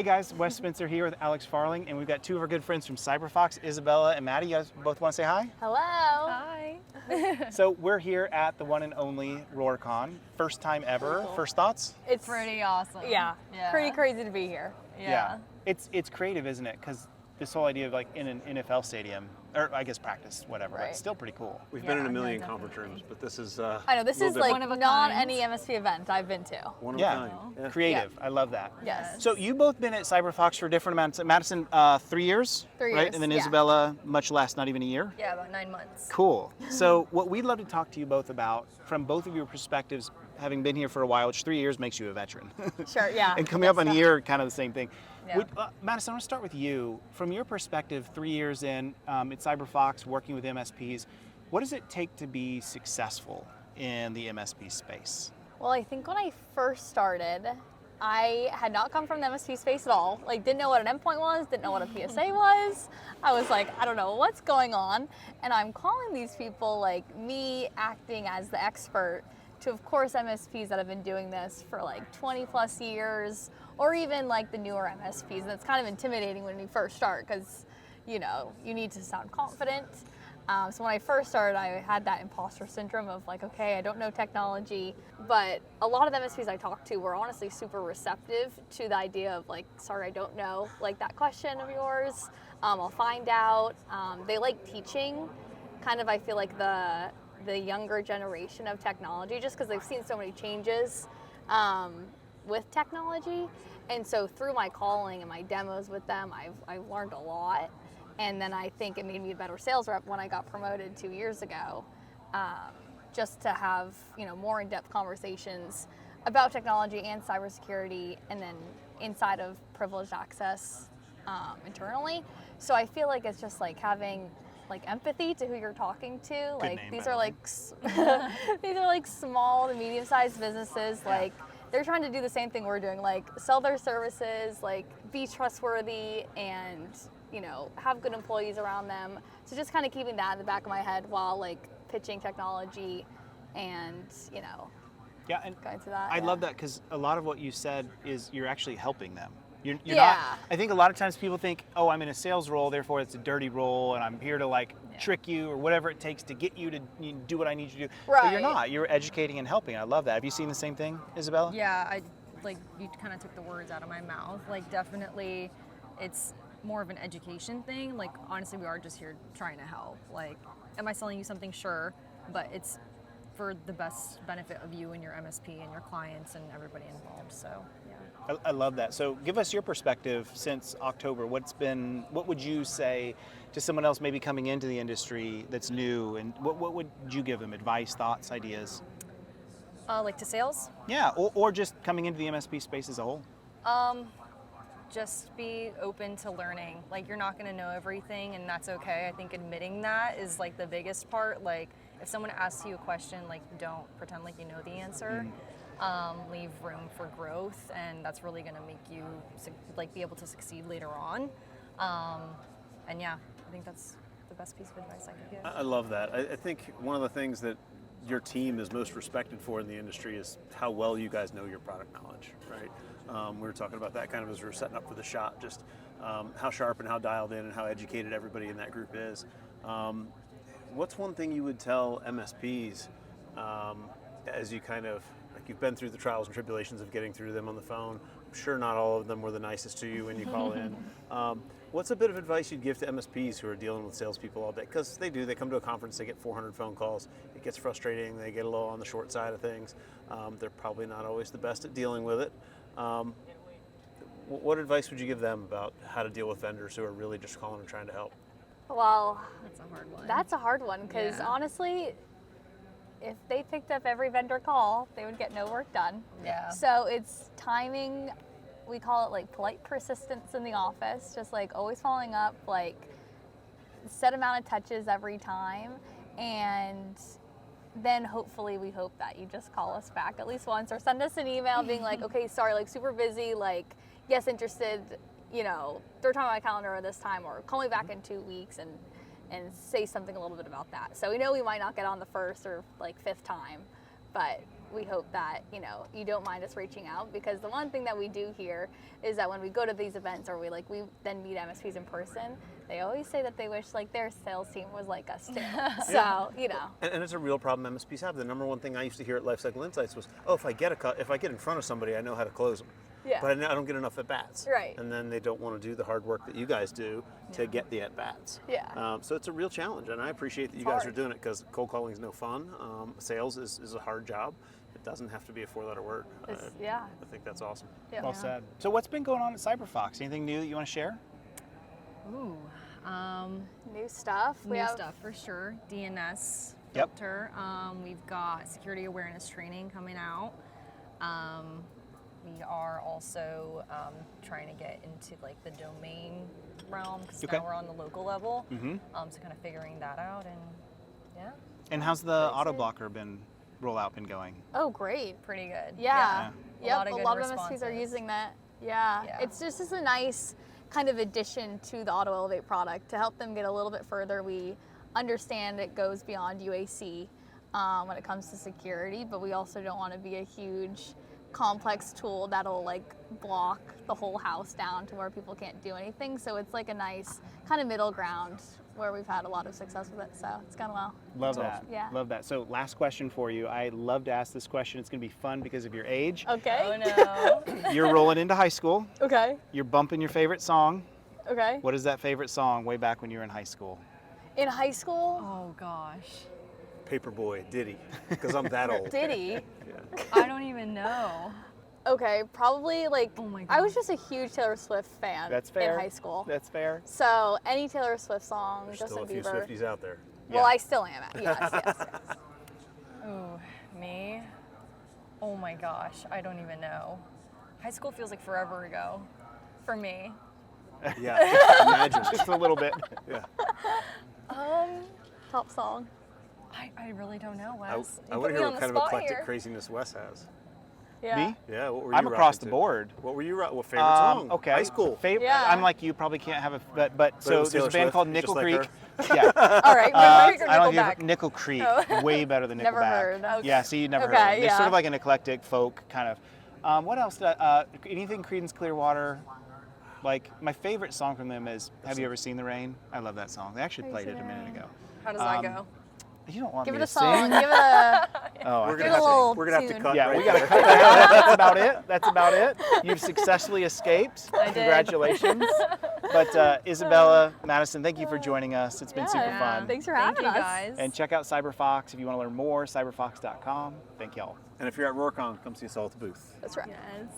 guys, Wes Spencer here with Alex Farling, and we've got two of our good friends from CyberFox, Isabella and Maddie. You guys both want to say hi? Hello. Hi. So we're here at the one and only Roarcon. First time ever. Cool. First thoughts? It's pretty awesome. Yeah, pretty crazy to be here. Yeah. It's creative, isn't it? Because this whole idea of like in an NFL stadium, or I guess practice, whatever, but Right. it's still pretty cool. We've been in a Yeah, million no, conference rooms, but this is I know, this a is little like One of a not kind. any MSP event I've been to. one of Yeah, a kind. Yeah. creative. I love that. Yes. So you both been at CyberFox for different amounts. Madison, 3 years, 3 right? years, And then yeah. Isabella, much less, not even a year. Yeah, about 9 months. Cool. So what we'd love to talk to you both about, from both of your perspectives, having been here for a while, which 3 years makes you a veteran. Sure, yeah. And coming up on a That's year, kind of the same thing. Yeah. Madison, I want to start with you. From your perspective, 3 years in at CyberFox, working with MSPs, what does it take to be successful in the MSP space? Well, I think when I first started, I had not come from the MSP space at all. Like, didn't know what an endpoint was, didn't know what a PSA was. I was like, I don't know what's going on. And I'm calling these people, like me acting as the expert, to of course MSPs that have been doing this for like 20 plus years, or even like the newer MSPs. And it's kind of intimidating when you first start because, you know, you need to sound confident. So when I first started, I had that imposter syndrome of like, okay, I don't know technology, but a lot of the MSPs I talked to were honestly super receptive to the idea of like, sorry, I don't know, like that question of yours, I'll find out. They like teaching, kind of, I feel like the younger generation of technology, just because they've seen so many changes with technology. And so through my calling and my demos with them, I've learned a lot. And then I think it made me a better sales rep when I got promoted 2 years ago, just to have, you know, more in-depth conversations about technology and cybersecurity, and then inside of privileged access internally. So I feel like it's just like having like empathy to who you're talking to. Like name, these by are the way. like these are like small to medium-sized businesses. Like they're trying to do the same thing we're doing, like sell their services, like be trustworthy, and you know, have good employees around them. So just kind of keeping that in the back of my head while like pitching technology and, you know, Yeah, and going through that. I yeah. love that because a lot of what you said is you're actually helping them. You're Yeah. not, I think a lot of times people think, oh, I'm in a sales role, therefore it's a dirty role, and I'm here to like trick you or whatever it takes to get you to do what I need you to do. But you're Right. not. You're educating and helping. I love that. Have you seen the same thing, Isabella? Yeah, I like you kind of took the words out of my mouth. Like definitely it's more of an education thing. Like honestly, we are just here trying to help. Like, am I selling you something? Sure, but it's for the best benefit of you and your MSP and your clients and everybody involved. So yeah. I love that. So give us your perspective since October. What would you say to someone else maybe coming into the industry that's new, and what would you give them? Advice, thoughts, ideas? Like to sales? Yeah, or just coming into the MSP space as a whole. Just be open to learning. Like you're not going to know everything, and that's okay. I think admitting that is like the biggest part. Like if someone asks you a question, like don't pretend like you know the answer. Leave room for growth, and that's really going to make you like be able to succeed later on. And yeah, I think that's the best piece of advice I could give. I love that. I think one of the things that your team is most respected for in the industry is how well you guys know your product knowledge, right? We were talking about that kind of as we were setting up for the shot, just how sharp and how dialed in and how educated everybody in that group is. What's one thing you would tell MSPs as you kind of, like you've been through the trials and tribulations of getting through them on the phone? I'm sure not all of them were the nicest to you when you call in. What's a bit of advice you'd give to MSPs who are dealing with salespeople all day? Because they come to a conference, they get 400 phone calls. It gets frustrating. They get a little on the short side of things. They're probably not always the best at dealing with it. What advice would you give them about how to deal with vendors who are really just calling and trying to help? Well, That's a hard one. that's a hard one because Yeah. honestly, if they picked up every vendor call, they would get no work done. Yeah. So it's timing. We call it like polite persistence in the office, just like always following up, like set amount of touches every time, and then hopefully we hope that you just call us back at least once or send us an email being like, okay, sorry, like super busy, like yes, interested, you know, third time on my calendar or this time, or call me back in 2 weeks and say something a little bit about that. So we know we might not get on the first or like fifth time, but we hope that, you know, you don't mind us reaching out, because the one thing that we do here is that when we go to these events or we then meet MSPs in person, they always say that they wish like their sales team was like us too. So, you know. And it's a real problem MSPs have. The number one thing I used to hear at Lifecycle Insights was, oh, if I get in front of somebody, I know how to close them. Yeah. But I don't get enough at bats. Right. And then they don't want to do the hard work that you guys do to get the at bats. Yeah. So it's a real challenge, and I appreciate that you It's guys hard. are doing it, because cold calling is no fun. Sales is a hard job. It doesn't have to be a 4-letter word. Yeah. I think that's awesome. Yeah. Well said. So what's been going on at CyberFox? Anything new that you want to share? Ooh, New stuff. We new have stuff for sure. DNS Yep. filter. We've got security awareness training coming out. We are also trying to get into like the domain realm, because Okay. now we're on the local level. Mm-hmm. So kind of figuring that out, and yeah, And how's the Very auto excited. blocker rollout been going? Oh, great. pretty good. Yeah. A Yep. lot of A good lot of MSPs are responses. using that. Yeah. Yeah. It's just a nice kind of addition to the Auto Elevate product to help them get a little bit further. We understand it goes beyond UAC when it comes to security, but we also don't want to be a huge complex tool that'll like block the whole house down to where people can't do anything. So it's like a nice kind of middle ground where we've had a lot of success with it. So it's gone well. Love That's that. Yeah. Love that. So last question for you. I love to ask this question. It's going to be fun because of your age. Okay. Oh no. You're rolling into high school. Okay. You're bumping your favorite song. Okay. What is that favorite song way back when you were in high school? In high school, Oh gosh, Paperboy, Diddy, because I'm that old. Diddy. Yeah. I don't even know. Okay, probably like Oh my I was God. just a huge Taylor Swift fan That's fair. in high school. That's fair. So any Taylor Swift song, There's Justin still a few Bieber. Swifties out there. Well, Yeah. I still am. Yes, yes. Ooh, me? Oh my gosh, I don't even know. High school feels like forever ago for me. Yeah, imagine. Just a little bit. Yeah. Top song. I really don't know, I Wes. You want put to me hear on what the kind of spot eclectic here. craziness Wes has. Yeah. Me? Yeah, what were you I'm across the rocking to? board. What were you rocking? What favorite song? Okay. High school. Yeah. I'm like you, probably can't have a, but so was there's a Taylor band Swift, called just Nickel like Creek. her? Yeah. All right. Nickel Creek or I don't Nickelback? think Nickel Creek, Oh. way better than Nickelback. Never heard. Okay. Yeah, see, you never heard. Okay, Of them. They're yeah. sort of like an eclectic folk kind of. What else? Anything Creedence Clearwater? Like my favorite song from them is "Have You Ever Seen the Rain?" I love that song. They actually Have You played it Seen a the minute Rain? ago. How does that go? You don't want Give me it a to song. sing? Give it a. Oh, I We're Give can't. it a little we're gonna have to tune. cut. Yeah, right we gotta there. cut that. That's about it. That's about it. You've successfully escaped. I did. Congratulations. But Isabella, Madison, thank you for joining us. It's been super Yeah. fun. Thanks for Thank having you us. guys. And check out CyberFox if you want to learn more. CyberFox.com. Thank y'all. And if you're at Roarcon, come see us all at the booth. That's right. Yes.